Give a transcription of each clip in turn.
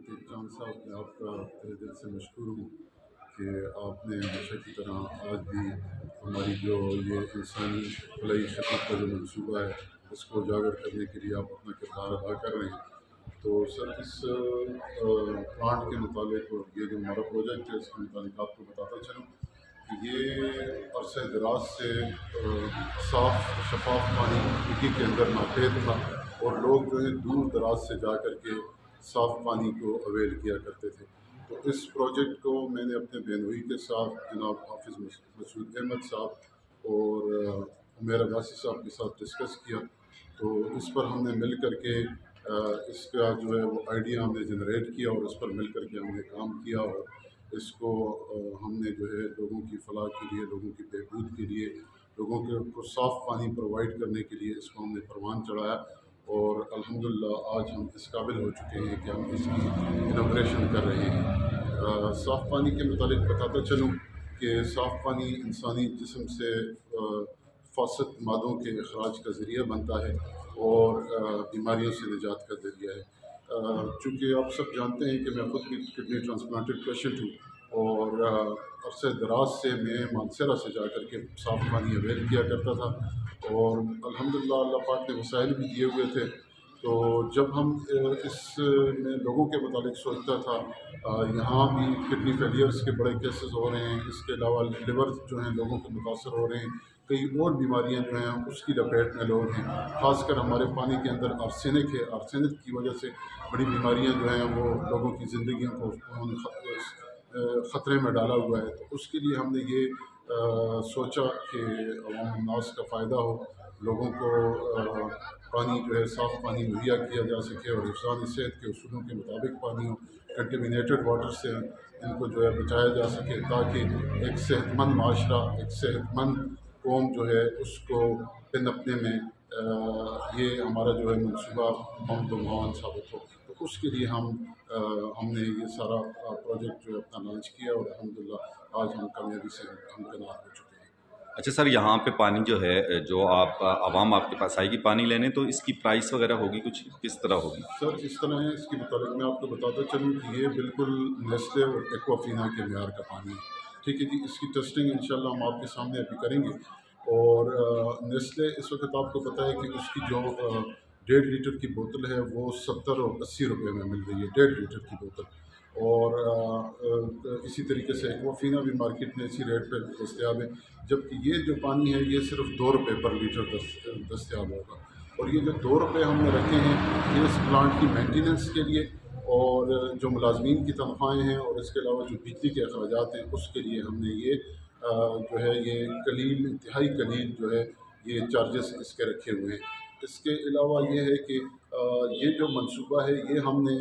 عتیق جان صاحب، میں آپ کا تہہ دل سے مشکور ہوں کہ آپ نے ہمیشہ کی طرح آج بھی ہماری جو یہ انسانی فلاحی خدمت کا جو منصوبہ ہے اس کو اجاگر کرنے کے لیے آپ اپنا کردار ادا کر رہے ہیں۔ تو سر، اس پلانٹ کے متعلق اور یہ جو ہمارا پروجیکٹ ہے اس کے متعلق آپ کو بتاتا چلوں کہ یہ عرصہ دراز سے صاف شفاف پانی مٹی کے اندر ناپید تھا، اور لوگ جو ہے دور دراز سے جا کر کے صاف پانی کو اویل کیا کرتے تھے۔ تو اس پروجیکٹ کو میں نے اپنے بہنوئی کے ساتھ جناب حافظ مسعود احمد صاحب اور عمیر عباسی صاحب کے ساتھ ڈسکس کیا۔ تو اس پر ہم نے مل کر کے اس کا جو ہے وہ آئیڈیا ہم نے جنریٹ کیا، اور اس پر مل کر کے ہم نے کام کیا، اور اس کو ہم نے جو ہے لوگوں کی فلاح کے لیے، لوگوں کی بہبود کے لیے، لوگوں کو صاف پانی پرووائڈ کرنے کے لیے اس کو ہم نے پروان چڑھایا، اور الحمدللہ آج ہم اس قابل ہو چکے ہیں کہ ہم اس کی انوگریشن کر رہے ہیں۔ صاف پانی کے متعلق بتاتا چلوں کہ صاف پانی انسانی جسم سے فاسد مادوں کے اخراج کا ذریعہ بنتا ہے اور بیماریوں سے نجات کا ذریعہ ہے۔ چونکہ آپ سب جانتے ہیں کہ میں خود بھی کڈنی ٹرانسپلانٹڈ پیشنٹ ہوں، اور عرصہ دراز سے میں مانسیرا سے جا کر کے صاف پانی اویل کیا کرتا تھا، اور الحمدللہ اللہ پاک نے وسائل بھی دیے ہوئے تھے۔ تو جب ہم اس میں لوگوں کے متعلق سوچتا تھا، یہاں بھی کڈنی فیلیئرس کے بڑے کیسز ہو رہے ہیں، اس کے علاوہ لیور جو ہیں لوگوں کو متاثر ہو رہے ہیں، کئی اور بیماریاں جو ہیں اس کی لپیٹ میں لوگ ہیں، خاص کر ہمارے پانی کے اندر آرسینک ہے، آرسینک کی وجہ سے بڑی بیماریاں جو ہیں وہ لوگوں کی زندگیوں کو انہوں نے خطرے میں ڈالا ہوا ہے۔ تو اس کے لیے ہم نے یہ سوچا کہ عوام الناس کا فائدہ ہو، لوگوں کو پانی جو ہے صاف پانی مہیا کیا جا سکے، اور حفظان صحت کے اصولوں کے مطابق پانی ہو، کنٹیمنیٹڈ واٹر سے ان کو جو ہے بچایا جا سکے، تاکہ ایک صحت مند معاشرہ، ایک صحت مند قوم جو ہے اس کو پنپنے میں یہ ہمارا جو ہے منصوبہ معاون ثابت ہو۔ تو اس کے لیے ہم نے یہ سارا پروجیکٹ جو ہے اپنا لانچ کیا، اور الحمدللہ آج ہم کامیابی سے ہمکنار ہو چکے ہیں۔ اچھا سر، یہاں پہ پانی جو ہے جو عوام آپ کے پاس آئے گی پانی لینے، تو اس کی پرائس وغیرہ ہوگی کچھ کس طرح ہوگی؟ سر اس طرح ہے، اس کے متعلق میں آپ کو بتاتا چلوں کہ یہ بالکل نیسلے اور ایکوافینا کے معیار کا پانی ہے۔ ٹھیک ہے جی، اس کی ٹیسٹنگ انشاءاللہ ہم آپ کے سامنے ابھی کریں گے، اور نیسلے اس وقت آپ کو پتہ ہے کہ اس کی جو 1.5 لیٹر کی بوتل ہے وہ 70 اور 80 روپے میں مل رہی ہے، 1.5 لیٹر کی بوتل، اور اسی طریقے سے ایکوافینا بھی مارکیٹ میں اسی ریٹ پہ دستیاب ہے، جبکہ یہ جو پانی ہے یہ صرف 2 روپے پر لیٹر دستیاب ہوگا۔ اور یہ جو 2 روپے ہم نے رکھے ہیں یہ اس پلانٹ کی مینٹیننس کے لیے، اور جو ملازمین کی تنخواہیں ہیں، اور اس کے علاوہ جو بجلی کے اخراجات ہیں اس کے لیے ہم نے یہ جو ہے یہ قلیل، انتہائی قلیل جو ہے یہ چارجز اس کے رکھے ہوئے ہیں۔ اس کے علاوہ یہ ہے کہ یہ جو منصوبہ ہے یہ ہم نے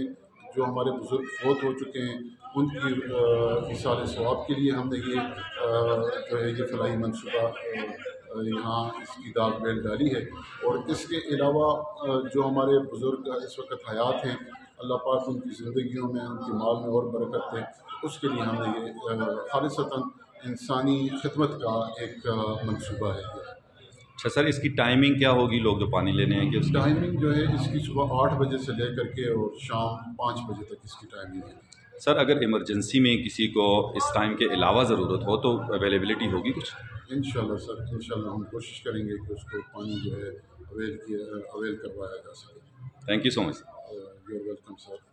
جو ہمارے بزرگ فوت ہو چکے ہیں ان کی ایصال ثواب کے لیے ہم نے یہ جو ہے یہ فلاحی منصوبہ یہاں اس کی داغ بیل ڈالی ہے۔ اور اس کے علاوہ جو ہمارے بزرگ اس وقت حیات ہیں، اللہ پاک ان کی زندگیوں میں، ان کی مال میں اور برکت دے، اس کے لیے ہم نے یہ خالصتاً انسانی خدمت کا ایک منصوبہ ہے۔ اچھا سر، اس کی ٹائمنگ کیا ہوگی؟ لوگ جو پانی لینے آئیں گے اس کی ٹائمنگ جو ہے اس کی صبح 8 بجے سے لے کر کے اور شام 5 بجے تک اس کی ٹائمنگ ہے۔ سر اگر ایمرجنسی میں کسی کو اس ٹائم کے علاوہ ضرورت ہو تو اویلیبلٹی ہوگی کچھ؟ انشاءاللہ سر، انشاءاللہ ہم کوشش کریں گے کہ اس کو پانی جو ہے اویل کروایا جا سکے۔ Thank you so much. You are welcome sir.